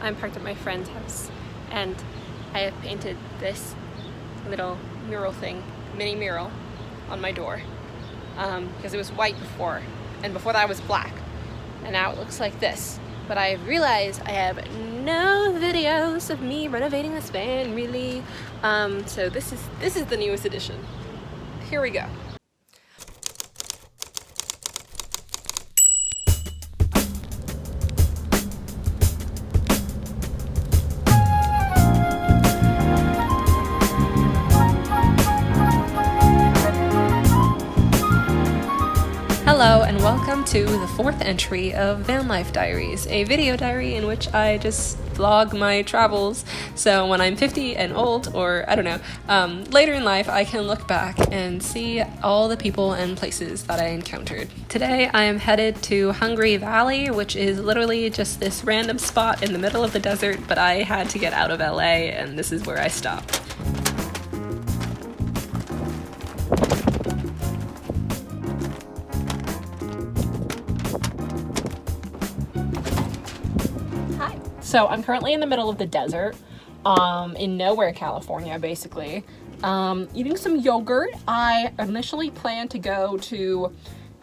I'm parked at my friend's house and I have painted this little mural thing, mini mural, on my door because it was white before, and before that it was black, and now it looks like this. But I realized I have no videos of me renovating this van, really. So this is the newest edition. Here we go. Hello and welcome to the fourth entry of Van Life Diaries, a video diary in which I just vlog my travels. So when I'm 50 and old, or I don't know, later in life, I can look back and see all the people and places that I encountered. Today I am headed to Hungry Valley, which is literally just this random spot in the middle of the desert, but I had to get out of LA and this is where I stopped. So I'm currently in the middle of the desert, in nowhere, California, basically, eating some yogurt. I initially planned to go to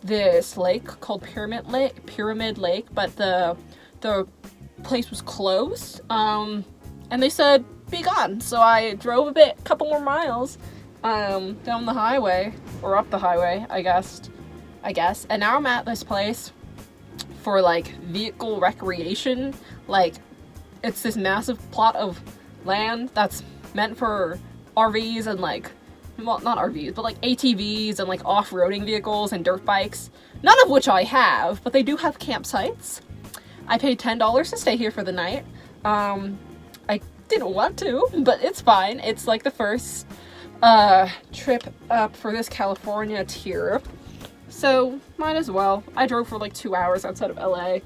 this lake called Pyramid Lake, but the place was closed, and they said, be gone. So I drove a couple more miles, down the highway, or up the highway, I guess, and now I'm at this place for, like, vehicle recreation. Like, it's this massive plot of land that's meant for RVs and, like, well, not RVs, but like ATVs and like off-roading vehicles and dirt bikes, none of which I have, but they do have campsites. I paid $10 to stay here for the night. I didn't want to, but it's fine. It's like the first trip up for this California tier, so might as well. I drove for like 2 hours outside of LA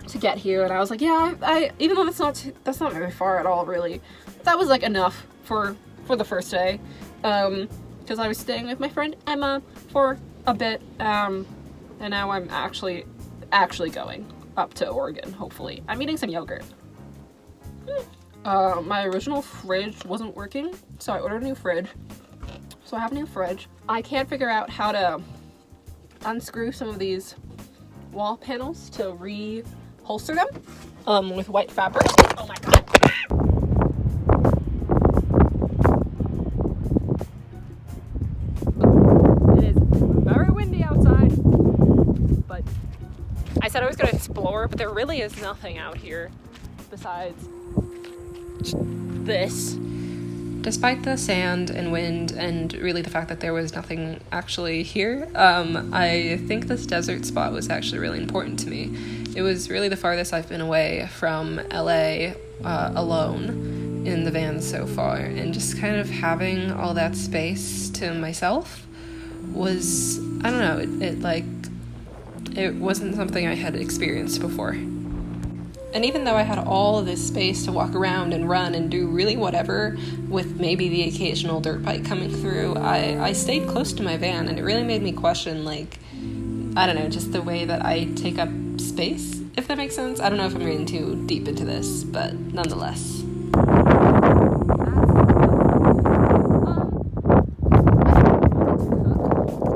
to get here, and I was like, yeah, I even though that's not very far at all, really, that was like enough for the first day, because I was staying with my friend Emma for a bit, and now I'm actually going up to Oregon, hopefully. I'm eating some yogurt. My original fridge wasn't working, so I ordered a new fridge. So I have a new fridge. I can't figure out how to unscrew some of these wall panels to reholster them with white fabric. Oh my god. It is very windy outside, but I said I was going to explore, but there really is nothing out here besides this. Despite the sand and wind and really the fact that there was nothing actually here, I think this desert spot was actually really important to me. It was really the farthest I've been away from LA alone in the van so far, and just kind of having all that space to myself was, I don't know, it wasn't something I had experienced before. And even though I had all of this space to walk around and run and do really whatever, with maybe the occasional dirt bike coming through, I stayed close to my van, and it really made me question, like, I don't know, just the way that I take up space, if that makes sense. I don't know if I'm getting too deep into this, but nonetheless.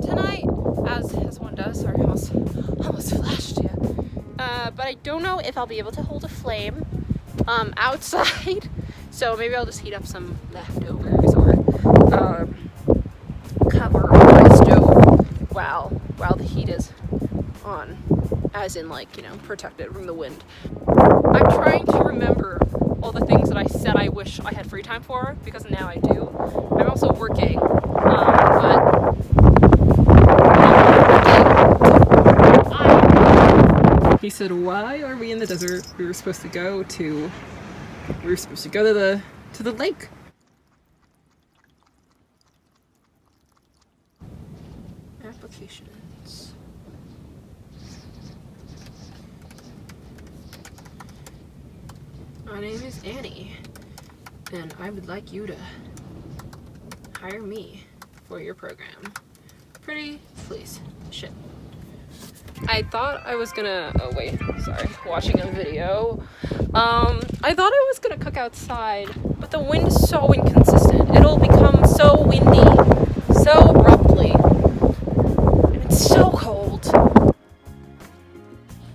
Tonight, as one does, sorry, almost flashed you. But I don't know if I'll be able to hold a flame outside, so maybe I'll just heat up some leftovers or cover my stove while the heat is on, as in, like, you know, protected from the wind. I'm trying to remember all the things that I said I wish I had free time for, because now I do. I'm also working, but he said, why are we in the desert? We were supposed to go to the lake. Applications. My name is Annie, and I would like you to hire me for your program. Pretty please. Shit. I thought I was gonna, oh wait, sorry, watching a video. I thought I was gonna cook outside, but the wind is so inconsistent. It'll become so windy, so abruptly, and it's so cold.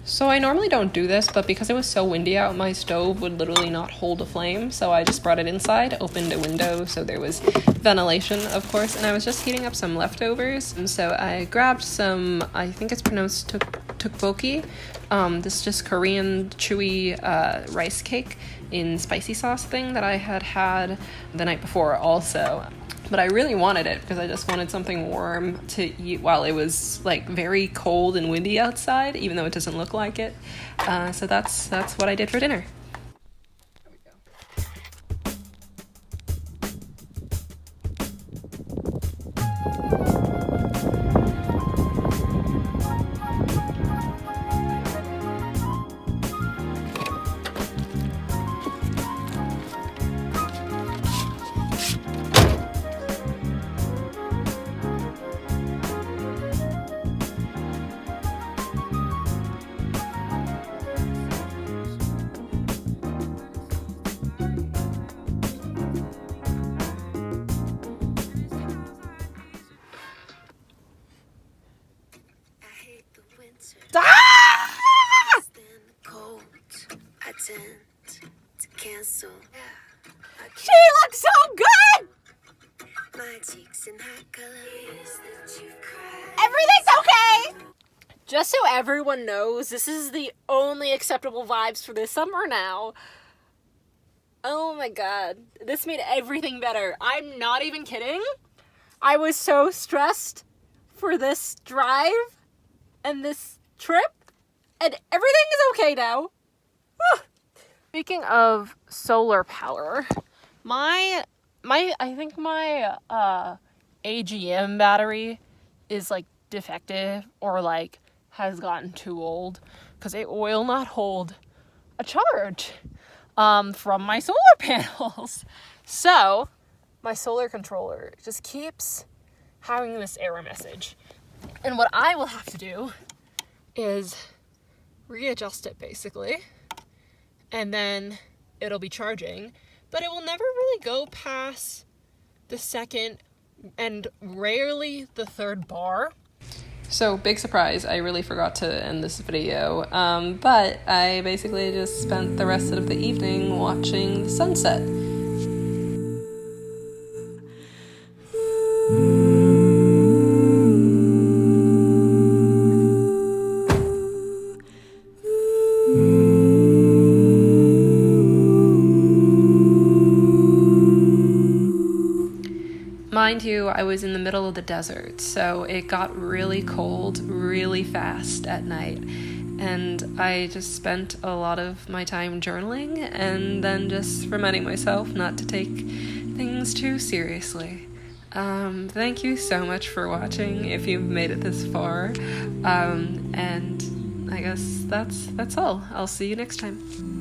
So I normally don't do this, but because it was so windy out, my stove would literally not hold a flame, so I just brought it inside, opened a window, so there was ventilation, of course, and I was just heating up some leftovers. And so I grabbed some, I think it's pronounced tteokbokki, this just Korean chewy rice cake in spicy sauce thing that I had the night before also. But I really wanted it because I just wanted something warm to eat while it was like very cold and windy outside, even though it doesn't look like it. So that's what I did for dinner. She looks so good! Everything's okay! Just so everyone knows, this is the only acceptable vibes for this summer now. Oh my god. This made everything better. I'm not even kidding. I was so stressed for this drive and this trip, and everything is okay now. Speaking of solar power, I think my AGM battery is like defective or like has gotten too old because it will not hold a charge from my solar panels. So my solar controller just keeps having this error message. And what I will have to do is readjust it basically, and then it'll be charging, but it will never really go past the second and rarely the third bar. So big surprise, I really forgot to end this video, but I basically just spent the rest of the evening watching the sunset. Mind you, I was in the middle of the desert, so it got really cold really fast at night, and I just spent a lot of my time journaling and then just reminding myself not to take things too seriously. Thank you so much for watching if you've made it this far, and I guess that's all. I'll see you next time.